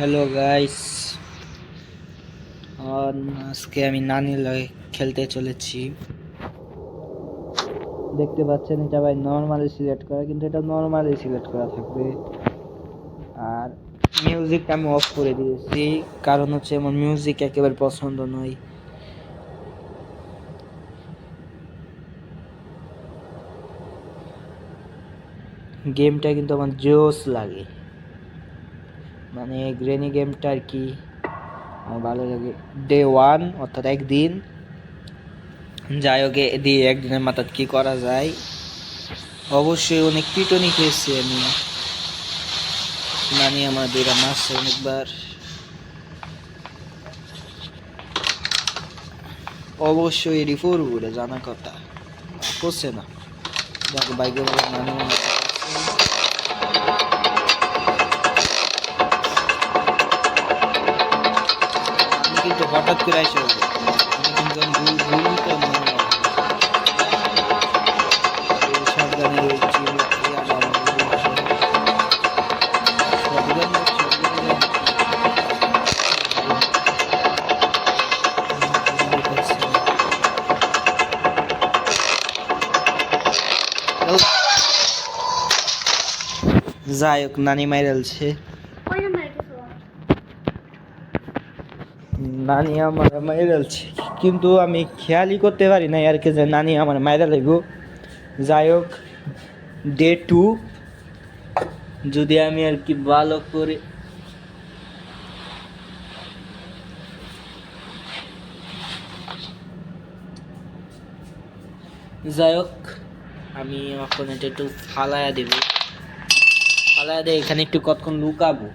Hello guys, আজকে আমি নানি লয়ে খেলতে চলেছি। দেখতে পাচ্ছেন এটা ভাই নর্মালি সিলেক্ট করা, কিন্তু এটা নর্মালি সিলেক্ট করা থাকবে। আর মিউজিকটা আমি অফ করে দিয়েছি, কারণ হচ্ছে আমার মিউজিক একেবারে পছন্দ নয়। গেমটা কিন্তু আমার জোস লাগে, মানে গ্রেনি গেমটা আর কি আমার ভালো লাগে। ডে 1 অর্থাৎ একদিন, যাই হোক দিয়ে একদিনের মাথায় কি করা যায়। অবশ্যই অনেক পিটনি খেয়েছি আমি, নানি আমাদের মারছে অনেকবার। অবশ্যই রিফোর বলে জানা কথা করছে না, যাকে বাইকে বলে নানি আমি কিন্তু হঠাৎ করে এসে হবে, আমি কিন্তু ভুল তো সাবধানে যাই হোক নানি মাইরালছে। নানি আমার মাইরালছে, কিন্তু আমি খেয়ালই করতে পারি না আর কি যে নানি আমার মাইরা লাগবো। যাই হোক ডে 2, যদি আমি আর কি ভালো করে যাই হোক আমি এখন এটা একটু ফালায়া দেব, ফালায়া দিয়ে এখানে একটু কতক্ষণ লুকাবো।